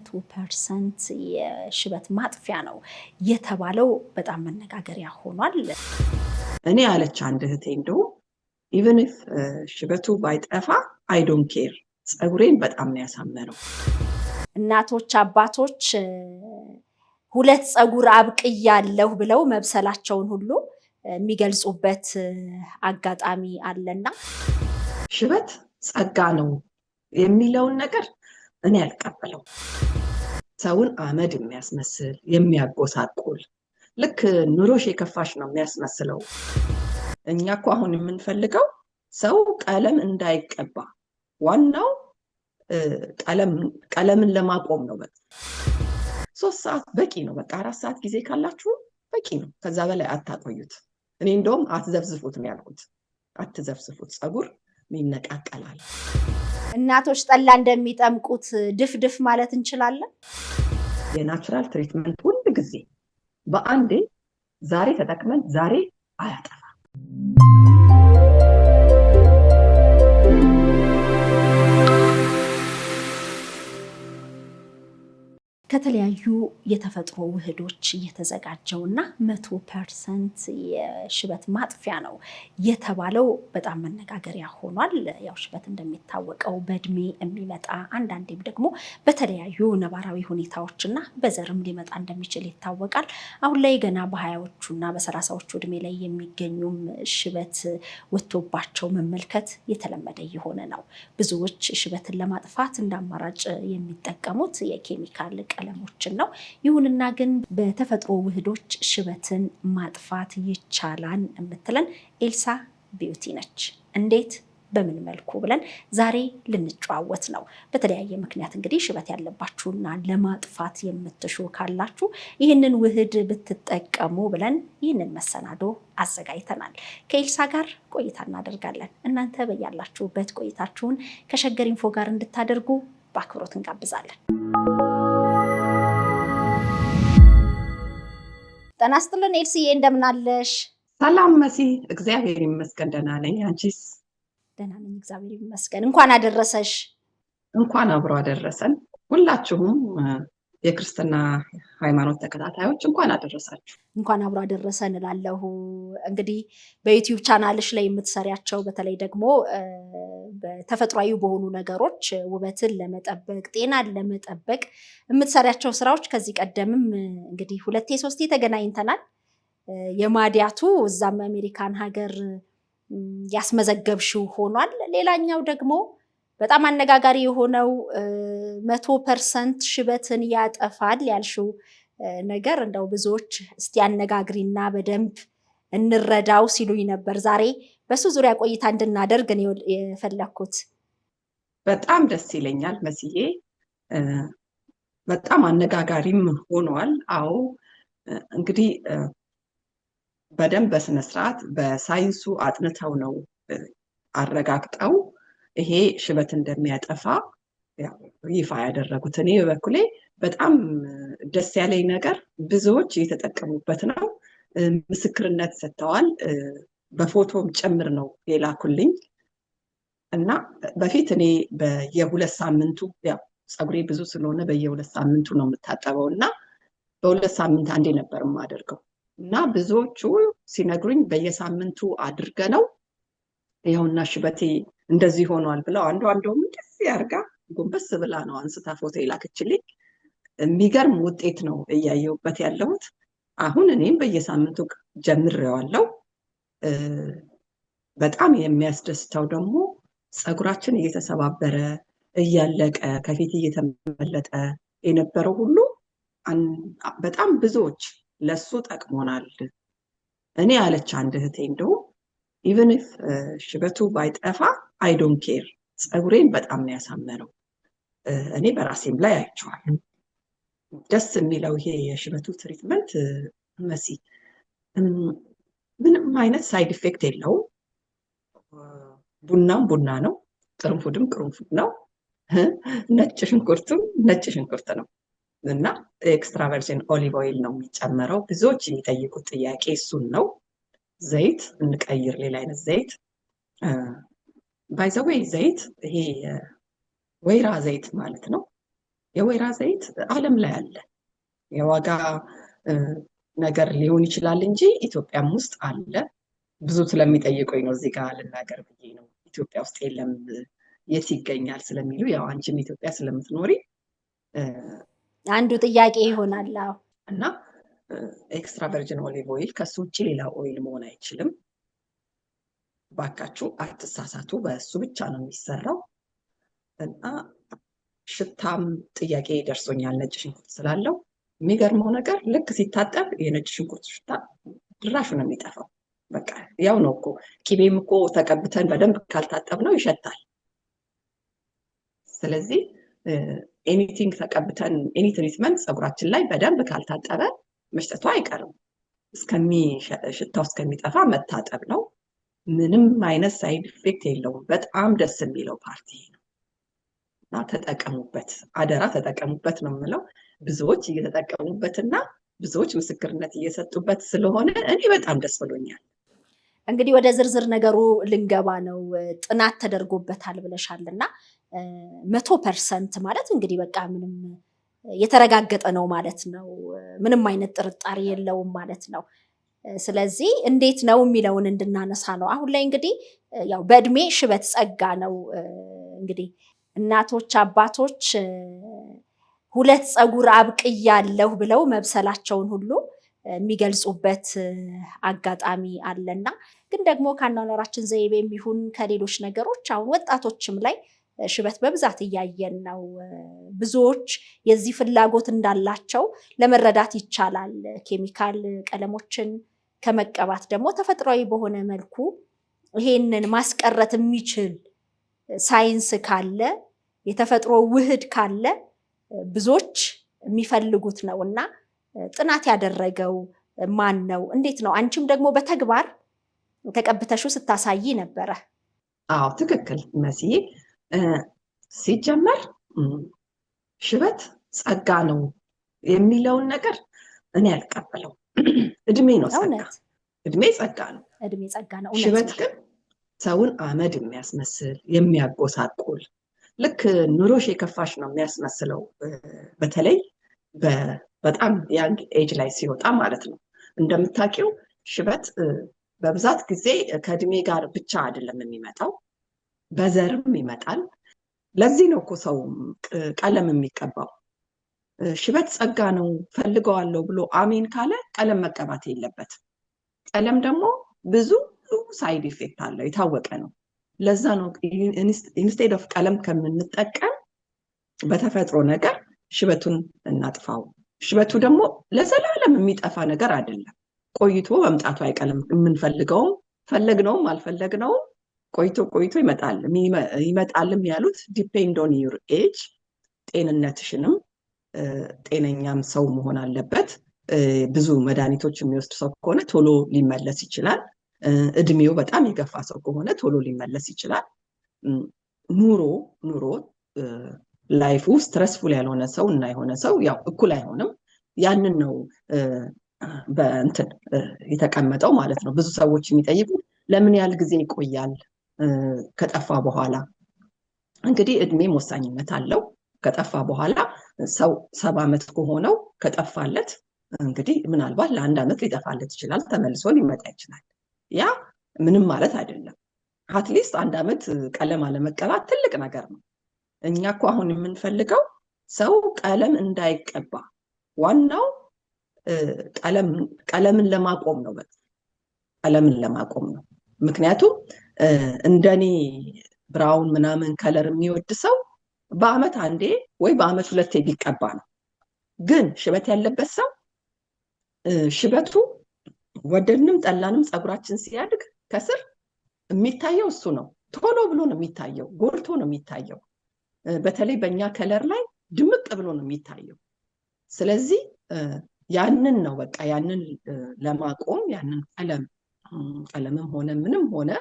100% የሽበት ማጥፊያ ነው የተባለው በጣም መነጋገሪያ ሆኗል። እኔ አለች አንድ እህቴ እንደው ኢቭን ኢፍ ሽበቱ ባይጠፋ አይ ዶንት ኬር ጸጉሬን በጣም ነው ያሳመረው። እናቶች አባቶች ሁለት ጸጉር አብቅያለሁ ብለው መብሰላቸውን ሁሉ የሚገልጹበት አጋጣሚ አለና ሽበት ጸጋ ነው የሚለውን ነገር እኔ አልቀበለው። ሰውን አመድ የሚያስመስል የሚያጎሳቁል ልክ ኑሮሽ የከፋሽ ነው የሚያስመስለው። እኛ እኮ አሁን የምንፈልገው ሰው ቀለም እንዳይቀባ ዋናው ቀለምን ለማቆም ነው። በቃ 3 ሰዓት በቂ ነው። በቃ 4 ሰዓት ጊዜ ካላችሁ በቂ ነው። ከዛ በላይ አታቆዩት። እኔ እንደውም አትዘፍዝፉት ነው ያልኩት። አትዘፍዝፉት፣ ጸጉር ይነቃቀላል። እናቶች ጠላ እንደሚጠምቁት ድፍድፍ ማለት እንችላለን። የናቹራል ትሪትመንት ሁሉ ጊዜ በአንዴ ዛሬ ተጠቅመን ዛሬ አያጠፋም። ከተለያዩ የተፈጥሮ ውህዶች የተዘጋጀውና 100% የሽበት ማጥፊያ ነው የተባለው በጣም መነጋገሪያ ሆኗል። ያው ሽበት እንደሚታወቀው በእድሜ የሚመጣ አንዳንዴም ደግሞ በተለያዩ ነባራዊ ሁኔታዎችና በዘርም ሊመጣ እንደሚችል ይታወቃል። አሁን ላይ ገና በ20ዎቹና በ30ዎቹ እድሜ ላይ የሚገኙም ሽበት ወጥቶባቸው መመልከት የተለመደ የሆነ ነው። ብዙዎች ሽበትን ለማጥፋት እንደ አማራጭ የሚጠቀሙት የኬሚካል ቀለሞችን ነው። ይሁንና ግን በተፈጥሮ ውህዶች ሽበትን ማጥፋት ይቻላል የምትለን ኤልሳ ቢዩቲ ነች። እንዴት በምን መልኩ ብለን ዛሬ ልንጨዋወት ነው። በተለያየ ምክንያት እንግዲህ ሽበት ያለባችሁና ለማጥፋት የምትሹ ካላችሁ ይህንን ውህድ ብትጠቀሙ ብለን ይህንን መሰናዶ አዘጋጅተናል። ከኤልሳ ጋር ቆይታ እናደርጋለን። እናንተ በያላችሁበት ቆይታችሁን ከሸገር ኢንፎ ጋር እንድታደርጉ በአክብሮት እንጋብዛለን። ጤና ይስጥልን ኤልሲዬ፣ እንደምን አለሽ? ሰላም መሲ፣ እግዚአብሔር ይመስገን ደህና ነኝ። አንቺስ? ደህና ነኝ እግዚአብሔር ይመስገን። እንኳን አደረሰሽ። እንኳን አብሮ አደረሰን። ሁላችሁም የክርስትና ሃይማኖት ተከታታዮች እንኳን አደረሳችሁ። እንኳን አብሮ አደረሰን እላለሁ። እንግዲህ በዩቲዩብ ቻናልሽ ላይ የምትሰሪያቸው በተለይ ደግሞ በተፈጥሯዊ በሆኑ ነገሮች ውበትን ለመጠበቅ ጤናን ለመጠበቅ የምትሰሪያቸው ስራዎች ከዚህ ቀደምም እንግዲህ 2-3 ተገናኝተናል። የማዲያቱ እዛም አሜሪካን ሀገር ያስመዘገብሽው ሆኗል። ሌላኛው ደግሞ በጣም አነጋጋሪ የሆነው 100% ሽበትን ያጠፋል ያልሽው ነገር እንደው ብዙዎች እስቲ አነጋግሪና በደንብ እንረዳው ሲሉኝ ነበር። ዛሬ በሱ ዙሪያ ቆይታ እንድናደርግ ነው የፈለኩት። በጣም ደስ ይለኛል መስዬ። በጣም አነጋጋሪም ሆኗል። አዎ እንግዲህ በደንብ በስነ ስርዓት በሳይንሱ አጥንተው ነው አረጋግጠው ይሄ ሽበት እንደሚያጠፋ ይፋ ያደረጉት። እኔ በበኩሌ በጣም ደስ ያለኝ ነገር ብዙዎች እየተጠቀሙበት ነው። ምስክርነት ሰጥተዋል። በፎቶም ጭምር ነው የላኩልኝ እና በፊት እኔ በየ2 ሳምንቱ ያው ፀጉሬ ብዙ ስለሆነ በየ2 ሳምንቱ ነው የምታጠበው እና በ2 ሳምንት አንዴ ነበር የማደርገው እና ብዙዎቹ ሲነግሩኝ በየሳምንቱ አድርገነው ይኸውና ሽበቴ እንደዚህ ሆኗል ብለው አንዷ እንደውም ደስ ያርጋ ጎንበስ ብላ ነው አንስታ ፎቶ የላከችልኝ። የሚገርም ውጤት ነው እያየሁበት ያለሁት። አሁን እኔም በየሳምንቱ ጀምሬዋለሁ። በጣም የሚያስደስተው ደግሞ ፀጉራችን እየተሰባበረ እያለቀ ከፊት እየተመለጠ የነበረው ሁሉ በጣም ብዙዎች ለሱ ጠቅሞናል። እኔ አለች አንድ እህቴ እንደው ኢቭን ኢፍ ሽበቱ ባይጠፋ አይ ዶንት ኬር ፀጉሬን በጣም ነው ያሳመረው። እኔ በራሴም ላይ አይቼዋለሁ። ደስ የሚለው ይሄ የሽበቱ ትሪትመንት መሲ ምንም አይነት ሳይድ ኢፌክት የለውም። ቡናም ቡና ነው፣ ቅርንፉድም ቅርንፉድ ነው፣ ነጭ ሽንኩርቱም ነጭ ሽንኩርት ነው እና ኤክስትራ ቨርጂን ኦሊቭ ኦይል ነው የሚጨመረው። ብዙዎች የሚጠይቁት ጥያቄ እሱን ነው። ዘይት እንቀይር፣ ሌላ አይነት ዘይት ባይ ዘ ዌይ ዘይት ይሄ ወይራ ዘይት ማለት ነው። የወይራ ዘይት ዓለም ላይ አለ። የዋጋ ነገር ሊሆን ይችላል እንጂ ኢትዮጵያም ውስጥ አለ። ብዙ ስለሚጠይቁኝ ነው እዚህ ጋር ልናገር ብዬ ነው። ኢትዮጵያ ውስጥ የለም የት ይገኛል ስለሚሉ፣ ያው አንቺም ኢትዮጵያ ስለምትኖሪ አንዱ ጥያቄ ይሆናል። እና ኤክስትራ ቨርጅን ኦሊቭ ኦይል ከሱ ውጭ ሌላ ኦይል መሆን አይችልም። ባካችሁ አትሳሳቱ፣ በእሱ ብቻ ነው የሚሰራው። እና ሽታም ጥያቄ ደርሶኛል ነጭ ሽንኩርት ስላለው። የሚገርመው ነገር ልክ ሲታጠብ የነጭ ሽንኩርት ሽታ ድራሹ ነው የሚጠፋው። በቃ ያው ነው እኮ ቂቤም እኮ ተቀብተን በደንብ ካልታጠብ ነው ይሸታል። ስለዚህ ኤኒቲንግ ተቀብተን ኤኒ ትሪትመንት ፀጉራችን ላይ በደንብ ካልታጠበ መሽተቱ አይቀርም። ሽታው እስከሚጠፋ መታጠብ ነው። ምንም አይነት ሳይድ ኢፌክት የለውም። በጣም ደስ የሚለው ፓርቲ ነው እና ተጠቀሙበት፣ አደራ ተጠቀሙበት ነው የምለው። ብዙዎች እየተጠቀሙበትና ብዙዎች ምስክርነት እየሰጡበት ስለሆነ እኔ በጣም ደስ ብሎኛል። እንግዲህ ወደ ዝርዝር ነገሩ ልንገባ ነው። ጥናት ተደርጎበታል ብለሻልና 100% ማለት እንግዲህ በቃ ምንም የተረጋገጠ ነው ማለት ነው። ምንም አይነት ጥርጣሬ የለውም ማለት ነው። ስለዚህ እንዴት ነው የሚለውን እንድናነሳ ነው። አሁን ላይ እንግዲህ ያው በእድሜ ሽበት ጸጋ ነው። እንግዲህ እናቶች አባቶች 2 ፀጉር አብቅያለሁ ብለው መብሰላቸውን ሁሉ የሚገልጹበት አጋጣሚ አለና ግን ደግሞ ከአኗኗራችን ዘይቤም ይሁን ከሌሎች ነገሮች አሁን ወጣቶችም ላይ ሽበት በብዛት እያየን ነው። ብዙዎች የዚህ ፍላጎት እንዳላቸው ለመረዳት ይቻላል። ኬሚካል ቀለሞችን ከመቀባት ደግሞ ተፈጥሯዊ በሆነ መልኩ ይሄንን ማስቀረት የሚችል ሳይንስ ካለ፣ የተፈጥሮ ውህድ ካለ ብዙዎች የሚፈልጉት ነው እና ጥናት ያደረገው ማን ነው? እንዴት ነው? አንቺም ደግሞ በተግባር ተቀብተሽው ስታሳይ ነበረ። አዎ ትክክል መስዬ። ሲጀመር ሽበት ጸጋ ነው የሚለውን ነገር እኔ አልቀበለው። እድሜ ነው ጸጋ፣ እድሜ ጸጋ ነው። እድሜ ጸጋ ነው። ሽበት ግን ሰውን አመድ የሚያስመስል የሚያጎሳቁል፣ ልክ ኑሮሽ የከፋሽ ነው የሚያስመስለው። በተለይ በጣም ያንግ ኤጅ ላይ ሲወጣ ማለት ነው። እንደምታውቂው ሽበት በብዛት ጊዜ ከእድሜ ጋር ብቻ አይደለም የሚመጣው፣ በዘርም ይመጣል። ለዚህ ነው እኮ ሰው ቀለም የሚቀባው። ሽበት ጸጋ ነው ፈልገዋለሁ ብሎ አሜን ካለ ቀለም መቀባት የለበትም። ቀለም ደግሞ ብዙ ሳይድ ኢፌክት አለው፣ የታወቀ ነው። ለዛ ነው ኢንስቴድ ኦፍ ቀለም ከምንጠቀም በተፈጥሮ ነገር ሽበቱን እናጥፋው። ሽበቱ ደግሞ ለዘላለም የሚጠፋ ነገር አይደለም። ቆይቶ መምጣቱ አይቀርም። የምንፈልገውም ፈለግነውም አልፈለግነውም ቆይቶ ይመጣል። ይመጣልም ያሉት ዲፔንድ ኦን ዩር ኤጅ፣ ጤንነትሽንም ጤነኛም ሰው መሆን አለበት። ብዙ መድኃኒቶች የሚወስድ ሰው ከሆነ ቶሎ ሊመለስ ይችላል። እድሜው በጣም የገፋ ሰው ከሆነ ቶሎ ሊመለስ ይችላል። ኑሮ ላይፉ ስትረስፉል ያልሆነ ሰው እና የሆነ ሰው ያው እኩል አይሆንም። ያንን ነው በእንትን የተቀመጠው ማለት ነው። ብዙ ሰዎች የሚጠይቁ ለምን ያህል ጊዜ ይቆያል ከጠፋ በኋላ? እንግዲህ እድሜም ወሳኝነት አለው። ከጠፋ በኋላ ሰው 70 ዓመት ከሆነው ከጠፋለት እንግዲህ ምናልባት ለ1 ዓመት ሊጠፋለት ይችላል፣ ተመልሶ ሊመጣ ይችላል። ያ ምንም ማለት አይደለም። አትሊስት 1 ዓመት ቀለም አለመቀባት ትልቅ ነገር ነው። እኛ እኮ አሁን የምንፈልገው ሰው ቀለም እንዳይቀባ፣ ዋናው ቀለምን ለማቆም ነው። ቀለምን ለማቆም ነው። ምክንያቱም እንደኔ ብራውን ምናምን ከለር የሚወድ ሰው በአመት 1 ወይ በአመት 2 ቢቀባ ነው። ግን ሽበት ያለበት ሰው ሽበቱ ወደድንም ጠላንም ፀጉራችን ሲያድግ ከስር የሚታየው እሱ ነው። ቶሎ ብሎ ነው የሚታየው፣ ጎልቶ ነው የሚታየው። በተለይ በእኛ ከለር ላይ ድምቅ ብሎ ነው የሚታየው። ስለዚህ ያንን ነው በቃ ያንን ለማቆም ያንን ቀለምም ሆነ ምንም ሆነ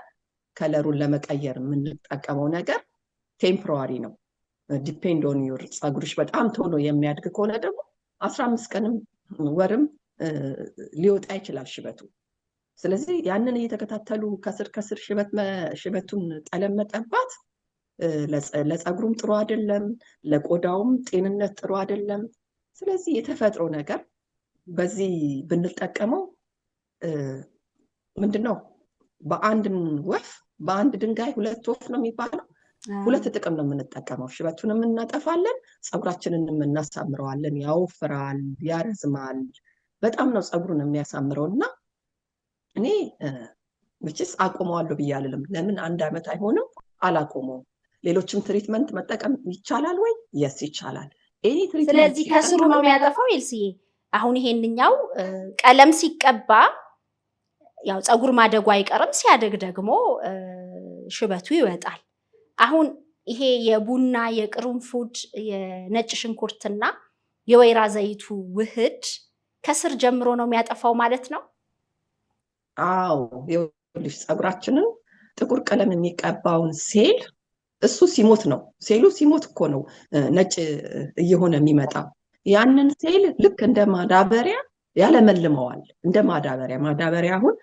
ከለሩን ለመቀየር የምንጠቀመው ነገር ቴምፖራሪ ነው። ዲፔንድ ኦን ዩር ፀጉርሽ በጣም ቶሎ የሚያድግ ከሆነ ደግሞ 15 ቀንም ወርም ሊወጣ ይችላል ሽበቱ። ስለዚህ ያንን እየተከታተሉ ከስር ሽበቱን ቀለም መቀባት ለፀጉሩም ጥሩ አይደለም፣ ለቆዳውም ጤንነት ጥሩ አይደለም። ስለዚህ የተፈጥሮ ነገር በዚህ ብንጠቀመው ምንድነው በአንድ ድንጋይ ሁለት ወፍ ነው የሚባለው። ሁለት ጥቅም ነው የምንጠቀመው። ሽበቱንም እናጠፋለን፣ ፀጉራችንንም እናሳምረዋለን። ያወፍራል፣ ያረዝማል። በጣም ነው ፀጉሩን የሚያሳምረው። እና እኔ መቼስ አቆመዋለሁ ብዬ አልልም። ለምን 1 ዓመት አይሆንም አላቆመውም። ሌሎችም ትሪትመንት መጠቀም ይቻላል ወይ? የስ ይቻላል። ስለዚህ ከስሩ ነው የሚያጠፋው ኤልስዬ። አሁን ይሄንኛው ቀለም ሲቀባ ያው ፀጉር ማደጉ አይቀርም፣ ሲያደግ ደግሞ ሽበቱ ይወጣል። አሁን ይሄ የቡና የቅርንፉድ የነጭ ሽንኩርትና የወይራ ዘይቱ ውህድ ከስር ጀምሮ ነው የሚያጠፋው ማለት ነው? አዎ፣ ይኸውልሽ ፀጉራችንን ጥቁር ቀለም የሚቀባውን ሴል እሱ ሲሞት ነው። ሴሉ ሲሞት እኮ ነው ነጭ እየሆነ የሚመጣው። ያንን ሴል ልክ እንደ ማዳበሪያ ያለመልመዋል። እንደ ማዳበሪያ አሁን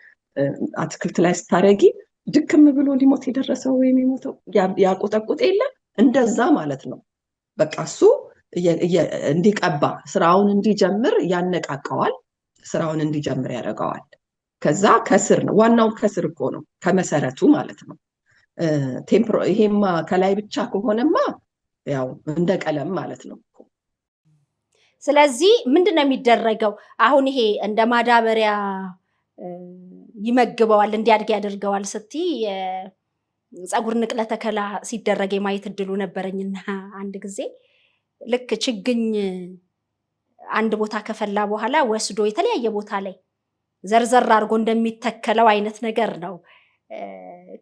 አትክልት ላይ ስታረጊ ድክም ብሎ ሊሞት የደረሰው ወይም የሞተው ያቆጠቁጥ የለም፣ እንደዛ ማለት ነው። በቃ እሱ እንዲቀባ ስራውን እንዲጀምር ያነቃቀዋል፣ ስራውን እንዲጀምር ያደርገዋል። ከዛ ከስር ነው ዋናው፣ ከስር እኮ ነው ከመሰረቱ ማለት ነው። ይሄማ ከላይ ብቻ ከሆነማ ያው እንደ ቀለም ማለት ነው። ስለዚህ ምንድነው የሚደረገው? አሁን ይሄ እንደ ማዳበሪያ ይመግበዋል፣ እንዲያድግ ያደርገዋል ስትይ የፀጉር ንቅለ ተከላ ሲደረግ የማየት እድሉ ነበረኝና አንድ ጊዜ ልክ ችግኝ አንድ ቦታ ከፈላ በኋላ ወስዶ የተለያየ ቦታ ላይ ዘርዘር አድርጎ እንደሚተከለው አይነት ነገር ነው።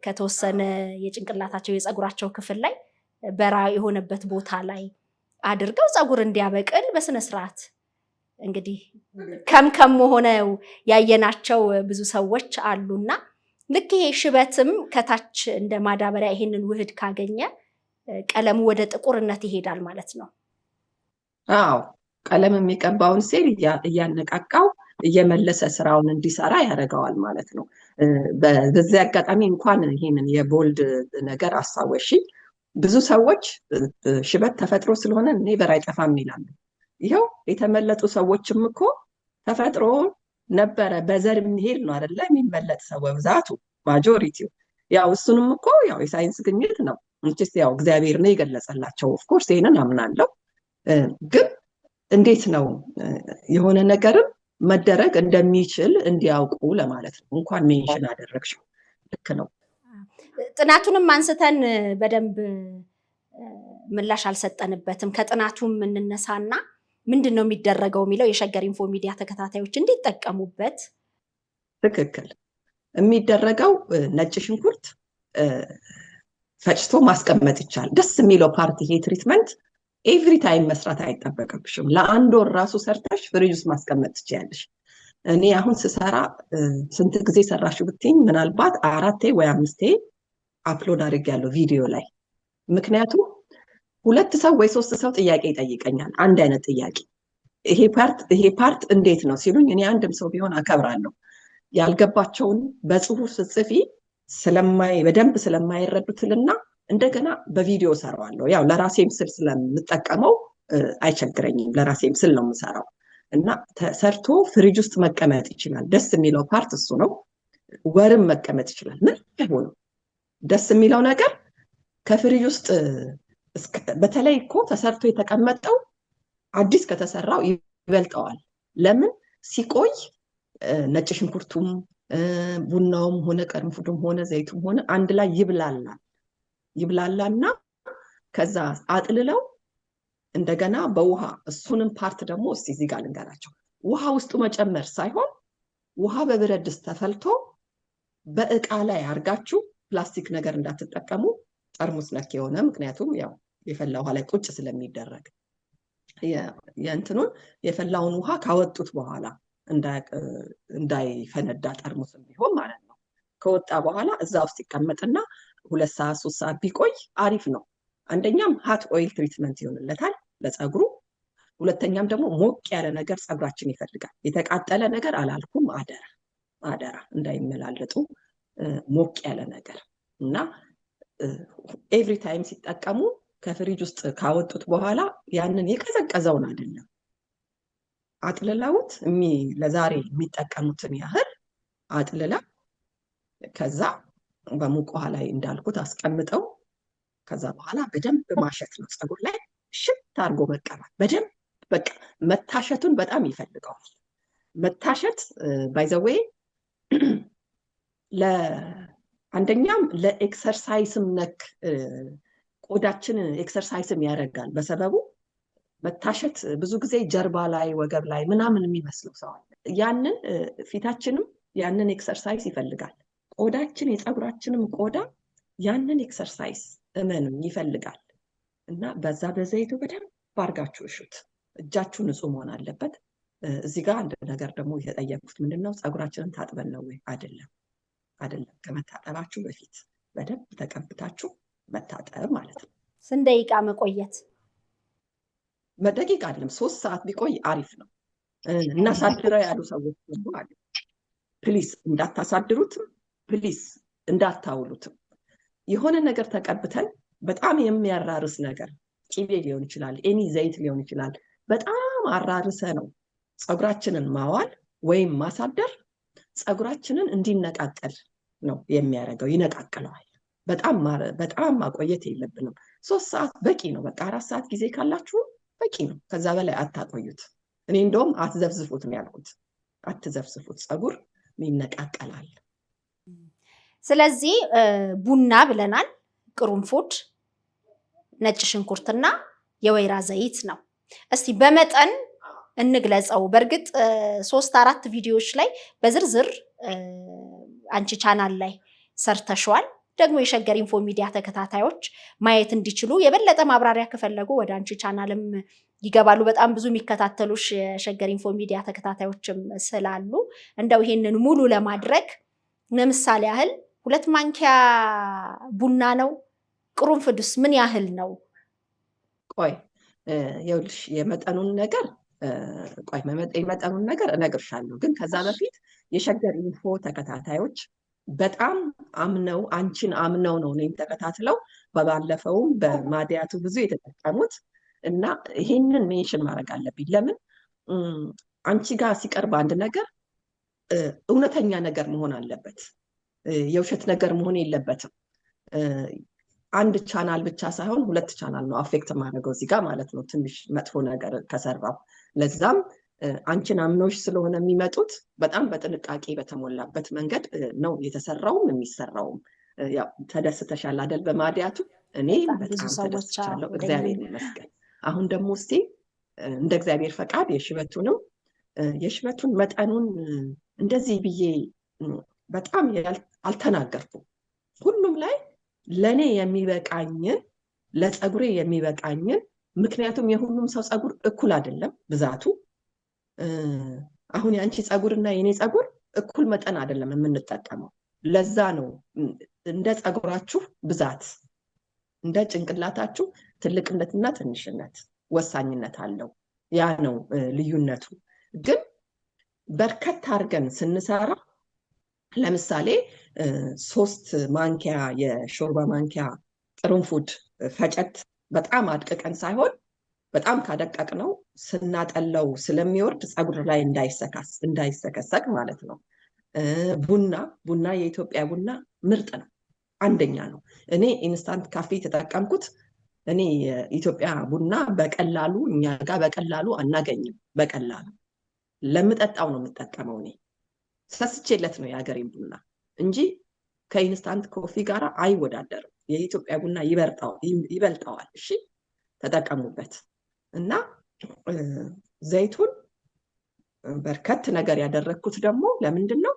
ከተወሰነ የጭንቅላታቸው የፀጉራቸው ክፍል ላይ በራ የሆነበት ቦታ ላይ አድርገው ፀጉር እንዲያበቅል በስነ ስርዓት እንግዲህ ከምከም ሆነው ያየናቸው ብዙ ሰዎች አሉና ልክ ይሄ ሽበትም ከታች እንደ ማዳበሪያ ይሄንን ውህድ ካገኘ ቀለሙ ወደ ጥቁርነት ይሄዳል ማለት ነው። አዎ፣ ቀለም የሚቀባውን ሴል እያነቃቃው እየመለሰ ስራውን እንዲሰራ ያደርገዋል ማለት ነው። በዚህ አጋጣሚ እንኳን ይሄንን የቦልድ ነገር አስታወሺ። ብዙ ሰዎች ሽበት ተፈጥሮ ስለሆነ ኔቨር አይጠፋም ይላሉ። ይኸው የተመለጡ ሰዎችም እኮ ተፈጥሮ ነበረ፣ በዘር የሚሄድ ነው አይደለ? የሚመለጥ ሰው በብዛቱ ማጆሪቲው። ያው እሱንም እኮ ያው የሳይንስ ግኝት ነው እንጂ ያው እግዚአብሔር ነው የገለጸላቸው። ኦፍኮርስ ይሄንን አምናለሁ። ግን እንዴት ነው የሆነ ነገርም መደረግ እንደሚችል እንዲያውቁ ለማለት ነው። እንኳን ሜንሽን አደረግሽው። ልክ ነው። ጥናቱንም አንስተን በደንብ ምላሽ አልሰጠንበትም። ከጥናቱም እንነሳና ምንድን ነው የሚደረገው የሚለው የሸገር ኢንፎ ሚዲያ ተከታታዮች እንዲጠቀሙበት። ትክክል። የሚደረገው ነጭ ሽንኩርት ፈጭቶ ማስቀመጥ ይቻላል። ደስ የሚለው ፓርቲ ይሄ ትሪትመንት ኤቭሪ ታይም መስራት አይጠበቅብሽም። ለ1 ወር ራሱ ሰርተሽ ፍሪጅ ውስጥ ማስቀመጥ ትችያለሽ። እኔ አሁን ስሰራ ስንት ጊዜ ሰራሽው ብትይኝ ምናልባት 4 ወይ 5 አፕሎድ አድርጌያለሁ ቪዲዮ ላይ። ምክንያቱም 2 ሰው ወይ 3 ሰው ጥያቄ ይጠይቀኛል፣ አንድ አይነት ጥያቄ። ይሄ ፓርት እንዴት ነው ሲሉኝ እኔ አንድም ሰው ቢሆን አከብራለሁ። ያልገባቸውን በጽሁፍ ስጽፊ በደንብ ስለማይረዱትልና እንደገና በቪዲዮ ሰራዋለሁ። ያው ለራሴም ስል ስለምጠቀመው አይቸግረኝም። ለራሴም ስል ነው የምሰራው እና ተሰርቶ ፍሪጅ ውስጥ መቀመጥ ይችላል። ደስ የሚለው ፓርት እሱ ነው። ወርም መቀመጥ ይችላል። ምን አይሆንም። ደስ የሚለው ነገር ከፍሪጅ ውስጥ በተለይ እኮ ተሰርቶ የተቀመጠው አዲስ ከተሰራው ይበልጠዋል። ለምን ሲቆይ ነጭ ሽንኩርቱም ቡናውም ሆነ ቅርንፉዱም ሆነ ዘይቱም ሆነ አንድ ላይ ይብላላና ከዛ አጥልለው እንደገና በውሃ እሱንም ፓርት ደግሞ እስቲ እዚህ ጋር ልንገራቸው። ውሃ ውስጡ መጨመር ሳይሆን ውሃ በብረት ድስት ተፈልቶ በእቃ ላይ አርጋችሁ ፕላስቲክ ነገር እንዳትጠቀሙ፣ ጠርሙስ ነክ የሆነ ምክንያቱም ያው የፈላ ውሃ ላይ ቁጭ ስለሚደረግ የፈላውን ውሃ ካወጡት በኋላ እንዳይፈነዳ ጠርሙስም ቢሆን ማለት ነው። ከወጣ በኋላ እዛ ውስጥ ይቀመጥና 2 ሰዓት 3 ሰዓት ቢቆይ አሪፍ ነው። አንደኛም ሃት ኦይል ትሪትመንት ይሆንለታል ለፀጉሩ። ሁለተኛም ደግሞ ሞቅ ያለ ነገር ፀጉራችን ይፈልጋል። የተቃጠለ ነገር አላልኩም፣ አደራ እንዳይመላለጡ ሞቅ ያለ ነገር እና ኤቭሪ ታይም ሲጠቀሙ ከፍሪጅ ውስጥ ካወጡት በኋላ ያንን የቀዘቀዘውን አይደለም አጥልለውት ለዛሬ የሚጠቀሙትን ያህል አጥልላ ከዛ በሙቅ ውሃ ላይ እንዳልኩት አስቀምጠው ከዛ በኋላ በደንብ ማሸት ነው። ፀጉር ላይ ሽት አድርጎ መቀባት በደንብ በቃ መታሸቱን በጣም ይፈልገዋል። መታሸት ባይ ዘ ዌይ አንደኛም ለኤክሰርሳይስም ነክ ቆዳችን ኤክሰርሳይስም ያደርጋል። በሰበቡ መታሸት ብዙ ጊዜ ጀርባ ላይ ወገብ ላይ ምናምን የሚመስለው ሰው አለ። ያንን ፊታችንም ያንን ኤክሰርሳይስ ይፈልጋል። ቆዳችን የፀጉራችንም ቆዳ ያንን ኤክሰርሳይስ እመኑኝ ይፈልጋል። እና በዛ በዘይቱ በደንብ አድርጋችሁ እሹት። እጃችሁ ንጹህ መሆን አለበት። እዚህ ጋር አንድ ነገር ደግሞ የተጠየቁት ምንድነው ፀጉራችንን ታጥበን ነው ወይ? አይደለም። ከመታጠባችሁ በፊት በደንብ ተቀብታችሁ መታጠብ ማለት ነው። ስንት ደቂቃ መቆየት? ደቂቃ አይደለም 3 ሰዓት ቢቆይ አሪፍ ነው። እናሳድረው ያሉ ሰዎች ሁሉ አሉ። ፕሊስ እንዳታሳድሩትም፣ ፕሊስ እንዳታውሉትም። የሆነ ነገር ተቀብተን በጣም የሚያራርስ ነገር ቂቤ ሊሆን ይችላል፣ ኤኒ ዘይት ሊሆን ይችላል። በጣም አራርሰ ነው ፀጉራችንን ማዋል ወይም ማሳደር ፀጉራችንን እንዲነቃቀል ነው የሚያደርገው። ይነቃቅለዋል። በጣም ማቆየት የለብንም። 3 ሰዓት በቂ ነው። በቃ 4 ሰዓት ጊዜ ካላችሁ በቂ ነው። ከዛ በላይ አታቆዩት። እኔ እንደውም አትዘፍዝፉት ነው ያልኩት። አትዘፍዝፉት፣ ፀጉር ይነቃቀላል። ስለዚህ ቡና ብለናል፣ ቅርንፉድ፣ ነጭ ሽንኩርትና የወይራ ዘይት ነው። እስቲ በመጠን እንግለጸው። በእርግጥ 3-4 ቪዲዮዎች ላይ በዝርዝር አንቺ ቻናል ላይ ሰርተሽዋል። ደግሞ የሸገር ኢንፎ ሚዲያ ተከታታዮች ማየት እንዲችሉ የበለጠ ማብራሪያ ከፈለጉ ወደ አንቺ ቻናልም ይገባሉ። በጣም ብዙ የሚከታተሉሽ የሸገር ኢንፎ ሚዲያ ተከታታዮችም ስላሉ እንደው ይሄንን ሙሉ ለማድረግ ለምሳሌ ያህል 2 ማንኪያ ቡና ነው። ቅርንፉድስ ምን ያህል ነው? ቆይ ይኸውልሽ የመጠኑን ነገር እነግርሻለሁ። ግን ከዛ በፊት የሸገር ኢንፎ ተከታታዮች በጣም አንቺን አምነው ነው እኔን ተከታትለው በባለፈውም በማዲያቱ ብዙ የተጠቀሙት እና ይሄንን ሜንሽን ማድረግ አለብኝ። ለምን አንቺ ጋር ሲቀርብ አንድ ነገር እውነተኛ ነገር መሆን አለበት። የውሸት ነገር መሆን የለበትም። አንድ ቻናል ብቻ ሳይሆን 2 ቻናል ነው አፌክት ማድረገው እዚህ ጋር ማለት ነው፣ ትንሽ መጥፎ ነገር ከሰራው። ለዛም አንቺን አምኖሽ ስለሆነ የሚመጡት በጣም በጥንቃቄ በተሞላበት መንገድ ነው የተሰራውም የሚሰራውም። ያው ተደስተሻል አይደል? በማዲያቱ እኔ በጣም ተደስቻለሁ፣ እግዚአብሔር ይመስገን። አሁን ደግሞ እስቲ እንደ እግዚአብሔር ፈቃድ የሽበቱን መጠኑን እንደዚህ ብዬ በጣም አልተናገርኩም። ሁሉም ላይ ለኔ የሚበቃኝን ለፀጉሬ የሚበቃኝን፣ ምክንያቱም የሁሉም ሰው ፀጉር እኩል አይደለም ብዛቱ። አሁን የአንቺ ፀጉርና የኔ ፀጉር እኩል መጠን አይደለም የምንጠቀመው። ለዛ ነው እንደ ፀጉራችሁ ብዛት እንደ ጭንቅላታችሁ ትልቅነትና ትንሽነት ወሳኝነት አለው። ያ ነው ልዩነቱ። ግን በርከት አድርገን ስንሰራ ለምሳሌ 3 ማንኪያ የሾርባ ማንኪያ ቅርንፉድ ፈጨት በጣም አድቅቀን ሳይሆን በጣም ካደቀቅ ነው ስናጠለው ስለሚወርድ ፀጉር ላይ እንዳይሰከሰቅ ማለት ነው። ቡና የኢትዮጵያ ቡና ምርጥ ነው፣ አንደኛ ነው። እኔ ኢንስታንት ካፌ ተጠቀምኩት። እኔ የኢትዮጵያ ቡና በቀላሉ እኛ ጋር በቀላሉ አናገኝም። በቀላሉ ለምጠጣው ነው የምጠቀመው። እኔ ሰስቼለት ነው የሀገሬን ቡና እንጂ ከኢንስታንት ኮፊ ጋር አይወዳደርም። የኢትዮጵያ ቡና ይበልጠዋል። እሺ ተጠቀሙበት። እና ዘይቱን በርከት ነገር ያደረግኩት ደግሞ ለምንድን ነው?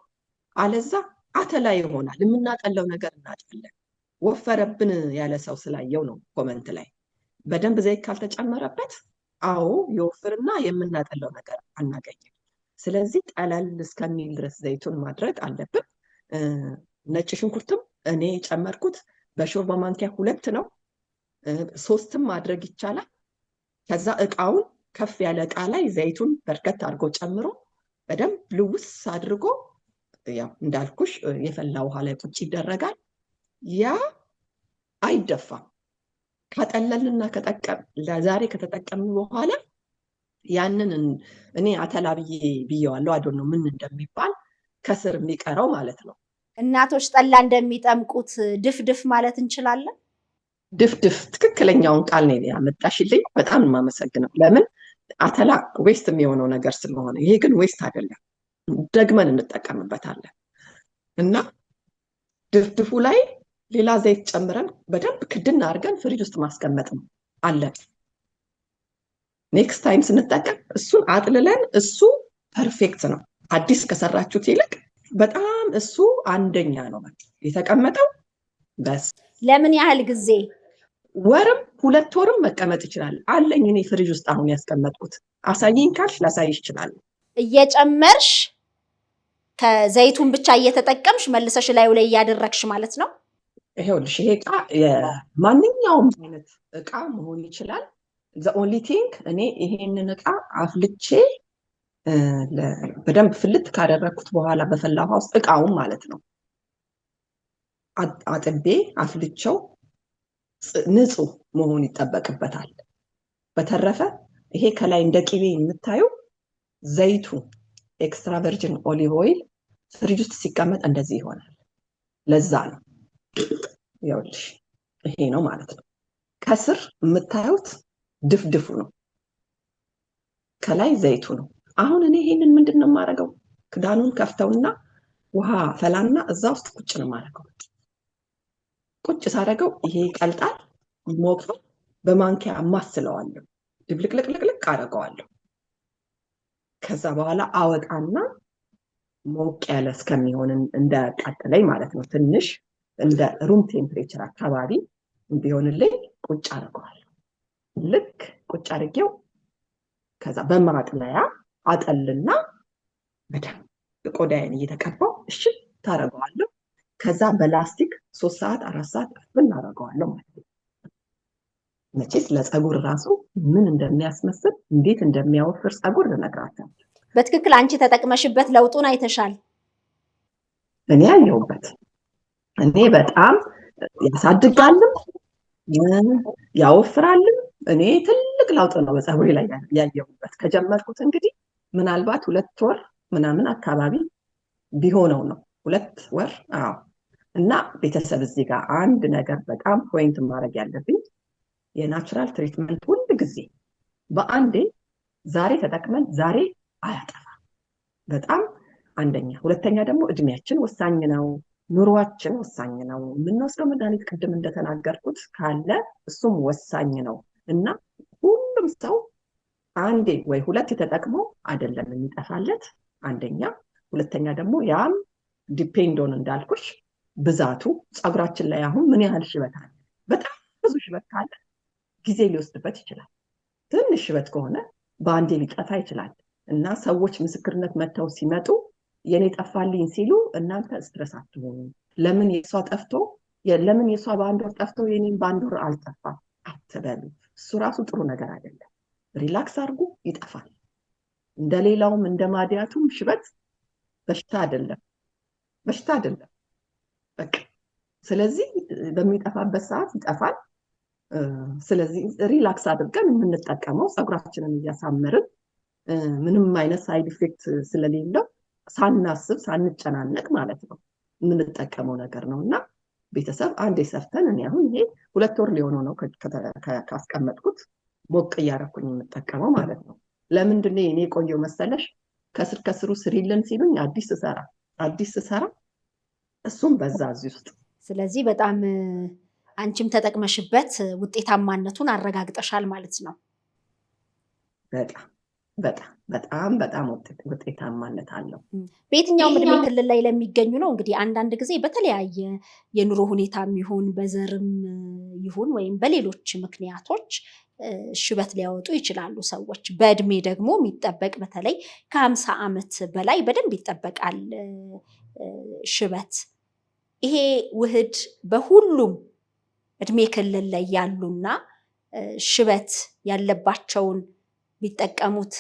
አለዛ አተላ ይሆናል። የምናጠለው ነገር እናጣለን። ወፈረብን ያለ ሰው ስላየው ነው ኮመንት ላይ። በደንብ ዘይት ካልተጨመረበት አዎ የወፍርና የምናጠለው ነገር አናገኝም። ስለዚህ ጠለል እስከሚል ድረስ ዘይቱን ማድረግ አለብን። ነጭ ሽንኩርትም እኔ ጨመርኩት በሾርባ ማንኪያ 2 ነው። 3ም ማድረግ ይቻላል። ከዛ እቃውን ከፍ ያለ እቃ ላይ ዘይቱን በርከት አድርጎ ጨምሮ በደንብ ልውስ አድርጎ ያው እንዳልኩሽ የፈላ ውሃ ላይ ቁጭ ይደረጋል። ያ አይደፋም። ካጠለልና ለዛሬ ከተጠቀምን በኋላ ያንን እኔ አተላ ብዬዋለሁ። አዶ ነው ምን እንደሚባል ከስር የሚቀረው ማለት ነው። እናቶች ጠላ እንደሚጠምቁት ድፍድፍ ማለት እንችላለን። ድፍድፍ ትክክለኛውን ቃል ነው ያመጣሽልኝ። በጣም የማመሰግነው። ለምን አተላ ዌስት የሚሆነው ነገር ስለሆነ፣ ይሄ ግን ዌስት አይደለም፣ ደግመን እንጠቀምበታለን። እና ድፍድፉ ላይ ሌላ ዘይት ጨምረን በደንብ ክድና አድርገን ፍሪጅ ውስጥ ማስቀመጥ ነው። አለቀ። ኔክስት ታይም ስንጠቀም እሱን አጥልለን፣ እሱ ፐርፌክት ነው። አዲስ ከሰራችሁት ይልቅ በጣም እሱ አንደኛ ነው የተቀመጠው። በስ ለምን ያህል ጊዜ? ወርም 2 ወርም መቀመጥ ይችላል። አለኝ እኔ ፍሪጅ ውስጥ አሁን ያስቀመጥኩት። አሳይኝ ካልሽ ላሳይሽ ይችላል። እየጨመርሽ ከዘይቱን ብቻ እየተጠቀምሽ መልሰሽ ላዩ ላይ እያደረግሽ ማለት ነው። ይሄውልሽ፣ ይሄ እቃ የማንኛውም አይነት እቃ መሆን ይችላል። ዘ ኦንሊ ቲንግ እኔ ይሄንን እቃ አፍልቼ በደንብ ፍልት ካደረግኩት በኋላ በፈላ ውሃ ውስጥ እቃውን ማለት ነው አጥቤ አፍልቼው ንጹህ መሆን ይጠበቅበታል። በተረፈ ይሄ ከላይ እንደ ቅቤ የምታዩ ዘይቱ ኤክስትራ ቨርጂን ኦሊቭ ኦይል ፍሪጅ ውስጥ ሲቀመጥ እንደዚህ ይሆናል። ለዛ ነው ይኸውልሽ፣ ይሄ ነው ማለት ነው። ከስር የምታዩት ድፍድፉ ነው፣ ከላይ ዘይቱ ነው። አሁን እኔ ይሄንን ምንድን ነው የማደርገው? ክዳኑን ከፍተውና ውሃ ፈላና እዛ ውስጥ ቁጭ ነው የማደርገው። ቁጭ ሳደርገው ይሄ ይቀልጣል፣ ይሞቃል። በማንኪያ ማስለዋለሁ፣ ድብልቅልቅልቅ አደርገዋለሁ። ከዛ በኋላ አወጣና ሞቅ ያለ እስከሚሆን እንዳያቃጥለኝ ማለት ነው፣ ትንሽ እንደ ሩም ቴምፕሬቸር አካባቢ እንዲሆንልኝ ቁጭ አደርገዋለሁ። ልክ ቁጭ አድርጌው ከዛ በማጥለያ አጠልና በደንብ ቆዳዬን እየተቀባው እሺ ታደርገዋለሁ። ከዛ በላስቲክ 3 ሰዓት 4 ሰዓት እናደርገዋለሁ ማለት ነው። መቼስ ለፀጉር ራሱ ምን እንደሚያስመስል እንዴት እንደሚያወፍር ፀጉር ልነግራቸው። በትክክል አንቺ ተጠቅመሽበት ለውጡን አይተሻል? እኔ ያየሁበት፣ እኔ በጣም ያሳድጋልም ያወፍራልም። እኔ ትልቅ ለውጥ ነው በፀጉሬ ላይ ያየሁበት። ከጀመርኩት እንግዲህ ምናልባት 2 ወር ምናምን አካባቢ ቢሆነው ነው። 2 ወር። አዎ። እና ቤተሰብ እዚህ ጋር አንድ ነገር በጣም ፖይንት ማድረግ ያለብኝ፣ የናቹራል ትሪትመንት ሁል ጊዜ በአንዴ ዛሬ ተጠቅመን ዛሬ አያጠፋም። በጣም አንደኛ። ሁለተኛ ደግሞ እድሜያችን ወሳኝ ነው፣ ኑሯችን ወሳኝ ነው። የምንወስደው መድኃኒት ቅድም እንደተናገርኩት ካለ እሱም ወሳኝ ነው። እና ሁሉም ሰው አንዴ ወይ 2 ተጠቅሞ አይደለም የሚጠፋለት፣ አንደኛ። ሁለተኛ ደግሞ ያም ዲፔንዶን እንዳልኩሽ ብዛቱ ፀጉራችን ላይ አሁን ምን ያህል ሽበት አለ። በጣም ብዙ ሽበት ካለ ጊዜ ሊወስድበት ይችላል። ትንሽ ሽበት ከሆነ በአንዴ ሊጠፋ ይችላል። እና ሰዎች ምስክርነት መጥተው ሲመጡ የኔ ጠፋልኝ ሲሉ እናንተ ስትረስ አትሆኑ። ለምን የሷ ጠፍቶ ለምን የሷ በአንድ ወር ጠፍቶ የኔን በአንድ ወር አልጠፋም አትበሉ። እሱ ራሱ ጥሩ ነገር አይደለም። ሪላክስ አድርጉ፣ ይጠፋል። እንደሌላውም እንደማዲያቱም ሽበት በሽታ አይደለም፣ በሽታ አይደለም። በቃ ስለዚህ በሚጠፋበት ሰዓት ይጠፋል። ስለዚህ ሪላክስ አድርገን የምንጠቀመው ፀጉራችንን እያሳመርን ምንም አይነት ሳይድ ኢፌክት ስለሌለው ሳናስብ ሳንጨናነቅ ማለት ነው የምንጠቀመው ነገር ነው። እና ቤተሰብ አንዴ ሰርተን እኔ አሁን ይሄ 2 ወር ሊሆነው ነው ካስቀመጥኩት፣ ሞቅ እያደረኩኝ የምጠቀመው ማለት ነው። ለምንድን ነው የኔ ቆየው መሰለሽ? ከስር ከስሩ ስሪልን ሲሉኝ አዲስ ስሰራ እሱም በዛ እዚህ ውስጥ። ስለዚህ በጣም አንቺም ተጠቅመሽበት ውጤታማነቱን አረጋግጠሻል ማለት ነው። በጣም ውጤታማነት አለው። በየትኛውም እድሜ ክልል ላይ ለሚገኙ ነው እንግዲህ። አንዳንድ ጊዜ በተለያየ የኑሮ ሁኔታም ይሁን በዘርም ይሁን ወይም በሌሎች ምክንያቶች ሽበት ሊያወጡ ይችላሉ ሰዎች። በእድሜ ደግሞ የሚጠበቅ በተለይ ከ50 ዓመት በላይ በደንብ ይጠበቃል ሽበት። ይሄ ውህድ በሁሉም እድሜ ክልል ላይ ያሉና ሽበት ያለባቸውን ቢጠቀሙት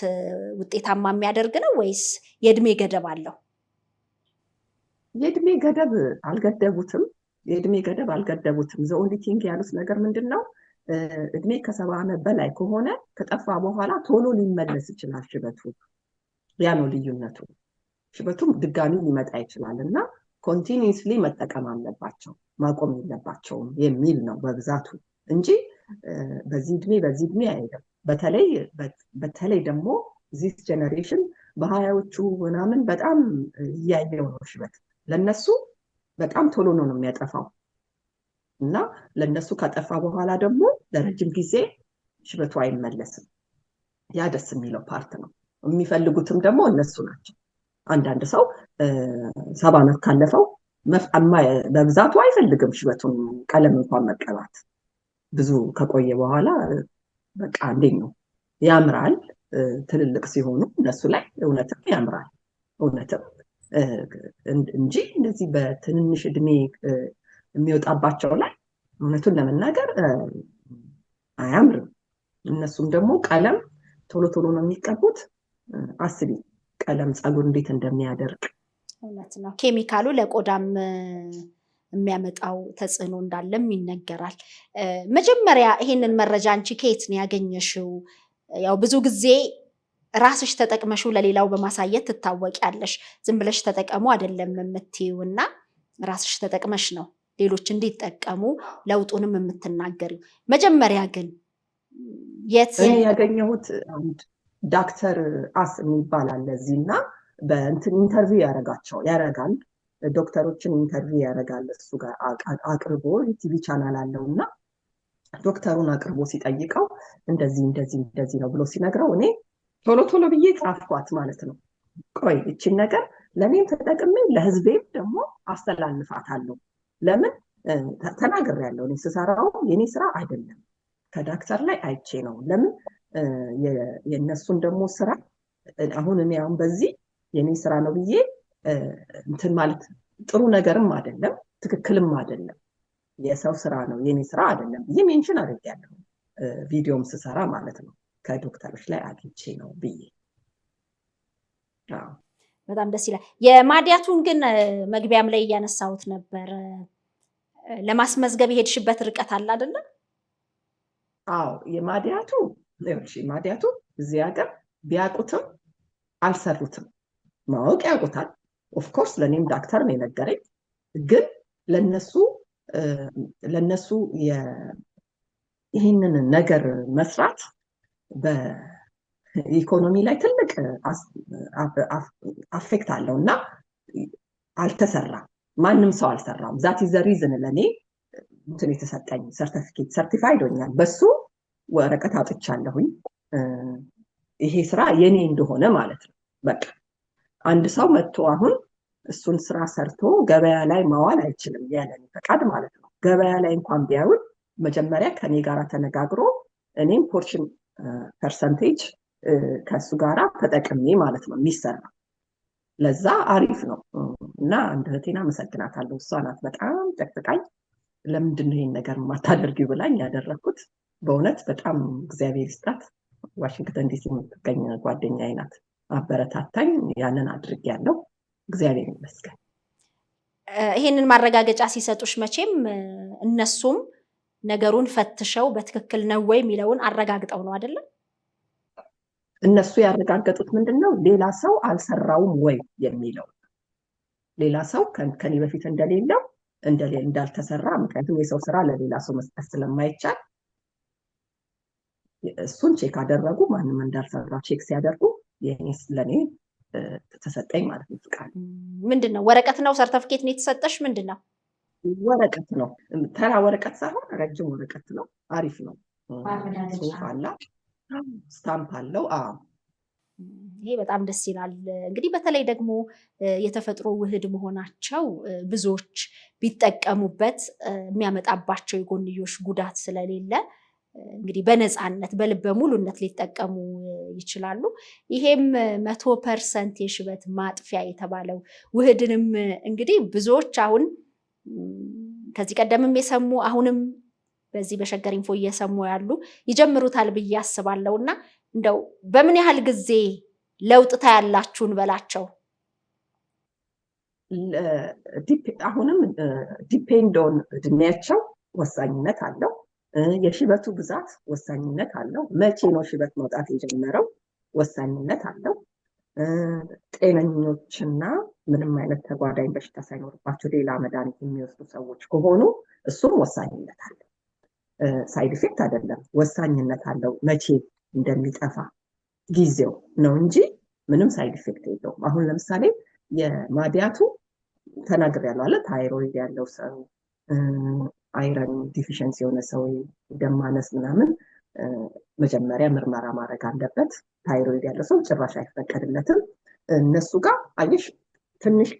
ውጤታማ የሚያደርግ ነው ወይስ የእድሜ ገደብ አለው? የእድሜ ገደብ አልገደቡትም። የእድሜ ገደብ አልገደቡትም። ዘ ኦንሊ ቲንግ ያሉት ነገር ምንድን ነው? እድሜ ከ70 ዓመት በላይ ከሆነ ከጠፋ በኋላ ቶሎ ሊመለስ ይችላል ሽበቱ። ያ ነው ልዩነቱ። ሽበቱም ድጋሚ ሊመጣ ይችላል እና ኮንቲኒስሊ መጠቀም አለባቸው፣ ማቆም የለባቸውም የሚል ነው በብዛቱ እንጂ በዚህ እድሜ አይደለም። በተለይ ደግሞ ዚስ ጀነሬሽን በሀያዎቹ ምናምን በጣም እያየው ነው ሽበት። ለነሱ በጣም ቶሎ ነው የሚያጠፋው እና ለነሱ ካጠፋ በኋላ ደግሞ ለረጅም ጊዜ ሽበቱ አይመለስም። ያ ደስ የሚለው ፓርት ነው። የሚፈልጉትም ደግሞ እነሱ ናቸው። አንዳንድ ሰው 70 ዓመት ካለፈው በብዛቱ አይፈልግም ሽበቱን ቀለም እንኳን መቀባት። ብዙ ከቆየ በኋላ በቃ እንዴት ነው ያምራል። ትልልቅ ሲሆኑ እነሱ ላይ እውነትም ያምራል እውነትም እንጂ እንደዚህ በትንንሽ እድሜ የሚወጣባቸው ላይ እውነቱን ለመናገር አያምርም። እነሱም ደግሞ ቀለም ቶሎ ቶሎ ነው የሚቀቡት። አስቢ ቀለም ፀጉር እንዴት እንደሚያደርግ። እውነት ነው። ኬሚካሉ ለቆዳም የሚያመጣው ተጽዕኖ እንዳለም ይነገራል። መጀመሪያ ይሄንን መረጃ አንቺ ከየት ነው ያገኘሽው? ያው ብዙ ጊዜ ራስሽ ተጠቅመሽው ለሌላው በማሳየት ትታወቂያለሽ። ዝም ብለሽ ተጠቀሙ አይደለም የምትይው እና ራስሽ ተጠቅመሽ ነው ሌሎች እንዲጠቀሙ ለውጡንም የምትናገሪው። መጀመሪያ ግን የት ያገኘሁት? ዶክተር አስ የሚባል አለ እዚህ እና በእንትን ኢንተርቪው ያደርጋል ዶክተሮችን ኢንተርቪው ያደርጋል። እሱ ጋር አቅርቦ ቲቪ ቻናል አለው እና ዶክተሩን አቅርቦ ሲጠይቀው እንደዚህ ነው ብሎ ሲነግረው እኔ ቶሎ ብዬ ጻፍኳት ማለት ነው። ቆይ እቺን ነገር ለኔም ተጠቅሜ ለህዝቤም ደግሞ አስተላልፋታለሁ። ለምን ተናግሬያለሁ። እኔ ስሰራው የኔ ስራ አይደለም ከዶክተር ላይ አይቼ ነው። ለምን የነሱን ደግሞ ስራ አሁን እኔ አሁን በዚህ የኔ ስራ ነው ብዬ እንትን ማለት ጥሩ ነገርም አይደለም ትክክልም አይደለም። የሰው ስራ ነው የኔ ስራ አይደለም ብዬ ሜንሽን አድርጌያለሁ ቪዲዮም ስሰራ ማለት ነው። ከዶክተሮች ላይ አግኝቼ ነው ብዬ። በጣም ደስ ይላል። የማዲያቱን ግን መግቢያም ላይ እያነሳሁት ነበር። ለማስመዝገብ የሄድሽበት ርቀት አለ አይደለ? አዎ የማዲያቱ እዚህ ሀገር ቢያውቁትም አልሰሩትም። ማወቅ ያውቁታል ኦፍኮርስ። ለእኔም ዶክተር ነው የነገረኝ። ግን ለነሱ ይህንን ነገር መስራት በኢኮኖሚ ላይ ትልቅ አፌክት አለው እና አልተሰራም። ማንም ሰው አልሰራም። ዛት ኢዝ ዘ ሪዝን ለእኔ እንትን የተሰጠኝ ሰርቲፋይድ ሆኛል። በሱ ወረቀት አውጥቻለሁኝ ይሄ ስራ የኔ እንደሆነ ማለት ነው። በቃ አንድ ሰው መጥቶ አሁን እሱን ስራ ሰርቶ ገበያ ላይ ማዋል አይችልም ያለኝ ፈቃድ ማለት ነው። ገበያ ላይ እንኳን ቢያውል መጀመሪያ ከኔ ጋር ተነጋግሮ እኔም ፖርሽን ፐርሰንቴጅ ከሱ ጋር ተጠቅሜ ማለት ነው የሚሰራ። ለዛ አሪፍ ነው እና አንድ እህቴን አመሰግናታለሁ። እሷ ናት በጣም ጠቅጥቃኝ ለምንድን ነው ይሄን ነገር የማታደርጊው ብላኝ ያደረኩት። በእውነት በጣም እግዚአብሔር ይስጣት። ዋሽንግተን ዲሲ የምትገኝ ጓደኛዬ ናት አበረታታኝ። ያንን አድርጌያለሁ። እግዚአብሔር ይመስገን። ይሄንን ማረጋገጫ ሲሰጡሽ መቼም እነሱም ነገሩን ፈትሸው በትክክል ነው ወይ የሚለውን አረጋግጠው ነው አይደለም? እነሱ ያረጋገጡት ምንድነው ሌላ ሰው አልሰራውም ወይ የሚለው። ሌላ ሰው ከኔ በፊት እንደሌለው እንዳልተሰራ፣ ምክንያቱም የሰው ስራ ለሌላ ሰው መስጠት ስለማይቻል እሱን ቼክ አደረጉ። ማንም እንዳልሰራ ቼክ ሲያደርጉ ለኔ ተሰጠኝ ማለት ነው። ፍቃድ ምንድነው? ወረቀት ነው? ሰርተፊኬት ነው የተሰጠሽ? ምንድነው? ወረቀት ነው። ተራ ወረቀት ሳይሆን ረጅም ወረቀት ነው። አሪፍ ነው። ጽሑፍ አለው፣ ስታምፕ አለው። ይሄ በጣም ደስ ይላል። እንግዲህ በተለይ ደግሞ የተፈጥሮ ውህድ መሆናቸው ብዙዎች ቢጠቀሙበት የሚያመጣባቸው የጎንዮሽ ጉዳት ስለሌለ እንግዲህ በነፃነት በልበ ሙሉነት ሊጠቀሙ ይችላሉ። ይሄም 100% የሽበት ማጥፊያ የተባለው ውህድንም እንግዲህ ብዙዎች አሁን ከዚህ ቀደምም የሰሙ አሁንም በዚህ በሸገር ኢንፎ እየሰሙ ያሉ ይጀምሩታል ብዬ አስባለሁና እንደው በምን ያህል ጊዜ ለውጥ ታያላችሁን በላቸው? አሁንም ዲፔንድ ኦን እድሜያቸው ወሳኝነት አለው። የሽበቱ ብዛት ወሳኝነት አለው። መቼ ነው ሽበት መውጣት የጀመረው ወሳኝነት አለው። ጤነኞችና ምንም አይነት ተጓዳኝ በሽታ ሳይኖርባቸው ሌላ መድኃኒት የሚወስዱ ሰዎች ከሆኑ እሱም ወሳኝነት አለው። ሳይድ ኢፌክት አይደለም፣ ወሳኝነት አለው። መቼ እንደሚጠፋ ጊዜው ነው እንጂ ምንም ሳይድ ኢፌክት የለውም። አሁን ለምሳሌ የማዲያቱ ተናግሬያለሁ አለ ታይሮይድ ያለው ሰው፣ አይረን ዲፊሽንሲ የሆነ ሰው፣ ደም ማነስ ምናምን መጀመሪያ ምርመራ ማድረግ አለበት። ታይሮይድ ያለው ሰው ጭራሽ አይፈቀድለትም። እነሱ ጋር አየሽ ትንሽ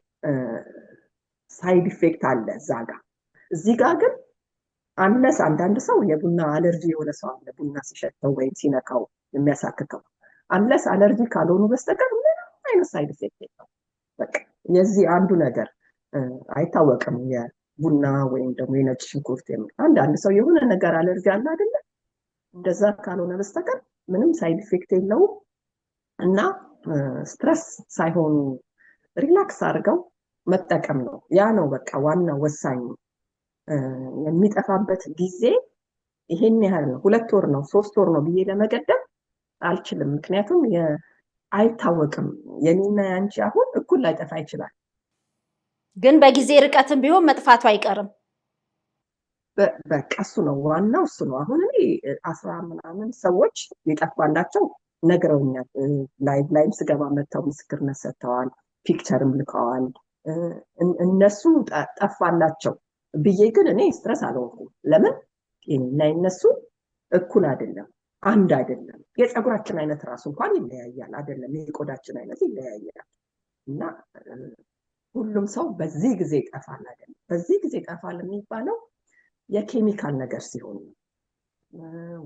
ሳይድ ኢፌክት አለ እዛ ጋር። እዚህ ጋር ግን አንለስ አንዳንድ ሰው የቡና አለርጂ የሆነ ሰው አለ፣ ቡና ሲሸተው ወይም ሲነካው የሚያሳክከው። አንለስ አለርጂ ካልሆኑ በስተቀር ምንም አይነት ሳይድ ኢፌክት የለው። በቃ የዚህ አንዱ ነገር አይታወቅም፣ የቡና ወይም ደግሞ የነጭ ሽንኩርት አንዳንድ ሰው የሆነ ነገር አለርጂ አለ አይደለ? እንደዛ ካልሆነ በስተቀር ምንም ሳይድ ኢፌክት የለውም። እና ስትረስ ሳይሆኑ ሪላክስ አድርገው መጠቀም ነው። ያ ነው በቃ ዋናው ወሳኝ። የሚጠፋበት ጊዜ ይሄን ያህል ነው፣ 2 ወር ነው 3 ወር ነው ብዬ ለመገደብ አልችልም። ምክንያቱም አይታወቅም። የኔና ያንቺ አሁን እኩል ላይጠፋ ይችላል፣ ግን በጊዜ ርቀትም ቢሆን መጥፋቱ አይቀርም። በቃ እሱ ነው ዋናው፣ እሱ ነው። አሁን እኔ 10 ምናምን ሰዎች የጠፋላቸው ነግረውኛል። ላይም ስገባ መጥተው ምስክርነት ሰጥተዋል፣ ፒክቸርም ልከዋል። እነሱ ጠፋላቸው ብዬ ግን እኔ ስትረስ አልሆንኩም። ለምን እና እነሱ እኩል አይደለም፣ አንድ አይደለም። የፀጉራችን አይነት ራሱ እንኳን ይለያያል አይደለም? የቆዳችን አይነት ይለያያል። እና ሁሉም ሰው በዚህ ጊዜ ይጠፋል አይደለም? በዚህ ጊዜ ይጠፋል የሚባለው የኬሚካል ነገር ሲሆኑ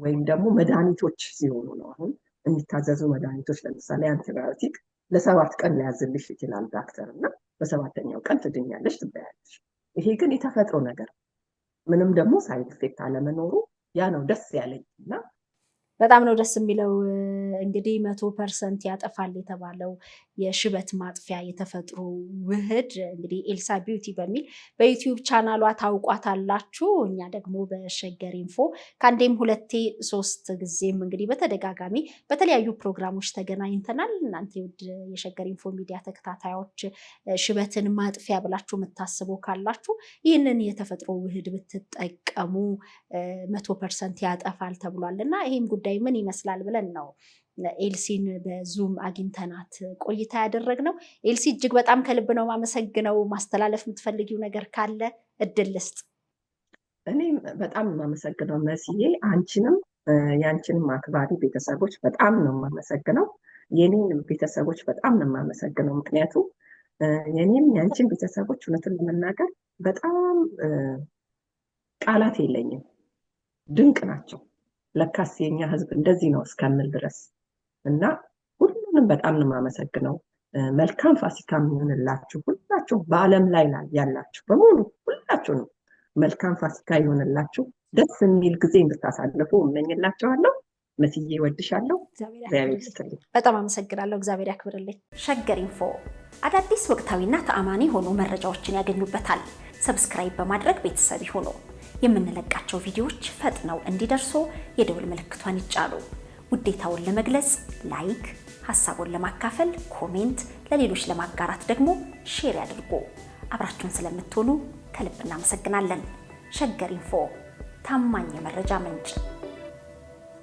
ወይም ደግሞ መድኃኒቶች ሲሆኑ ነው። አሁን የሚታዘዙ መድኃኒቶች ለምሳሌ አንቲባዮቲክ ለ7 ቀን ሊያዝልሽ ይችላል ዳክተር፣ እና በ7ኛው ቀን ትድኛለሽ፣ ትበያለሽ። ይሄ ግን የተፈጥሮ ነገር፣ ምንም ደግሞ ሳይድ ኢፌክት አለመኖሩ ያ ነው ደስ ያለኝ። እና በጣም ነው ደስ የሚለው። እንግዲህ 100% ያጠፋል የተባለው የሽበት ማጥፊያ የተፈጥሮ ውህድ እንግዲህ ኤልሳ ቢዩቲ በሚል በዩቲዩብ ቻናሏ ታውቋታላችሁ። እኛ ደግሞ በሸገር ኢንፎ ከአንዴም 2 3 ጊዜም እንግዲህ በተደጋጋሚ በተለያዩ ፕሮግራሞች ተገናኝተናል። እናንተ ውድ የሸገር ኢንፎ ሚዲያ ተከታታዮች ሽበትን ማጥፊያ ብላችሁ የምታስቡ ካላችሁ ይህንን የተፈጥሮ ውህድ ብትጠቀሙ 100% ያጠፋል ተብሏል። እና ይህም ጉዳይ ምን ይመስላል ብለን ነው ኤልሲን በዙም አግኝተናት ቆይታ ያደረግነው። ኤልሲ እጅግ በጣም ከልብ ነው ማመሰግነው። ማስተላለፍ የምትፈልጊው ነገር ካለ እድል ልስጥ። እኔ በጣም ማመሰግነው መስዬ፣ አንቺንም ያንቺንም አክባሪ ቤተሰቦች በጣም ነው ማመሰግነው። የኔንም ቤተሰቦች በጣም ነው ማመሰግነው። ምክንያቱም የኔም ያንቺን ቤተሰቦች እውነቱን ለመናገር በጣም ቃላት የለኝም፣ ድንቅ ናቸው። ለካስ የኛ ህዝብ እንደዚህ ነው እስከምል ድረስ እና ሁሉንም በጣም ነው የማመሰግነው። መልካም ፋሲካ ይሁንላችሁ ሁላችሁ፣ በአለም ላይ ያላችሁ በሙሉ ሁላችሁንም መልካም ፋሲካ ይሁንላችሁ። ደስ የሚል ጊዜ እንድታሳልፉ እመኝላችኋለሁ። መስዬ እወድሻለሁ። እግዚአብሔር ይስጥልኝ። በጣም አመሰግናለሁ። እግዚአብሔር ያክብርልኝ። ሸገር ኢንፎ አዳዲስ ወቅታዊና ተአማኒ ሆኖ መረጃዎችን ያገኙበታል። ሰብስክራይብ በማድረግ ቤተሰብ ይሁኑ። የምንለቃቸው ቪዲዮዎች ፈጥነው እንዲደርሱ የደወል ምልክቷን ይጫኑ። ውዴታውን ለመግለጽ ላይክ፣ ሀሳቡን ለማካፈል ኮሜንት፣ ለሌሎች ለማጋራት ደግሞ ሼር ያድርጉ። አብራችሁን ስለምትሆኑ ከልብ እናመሰግናለን። ሸገር ኢንፎ ታማኝ የመረጃ ምንጭ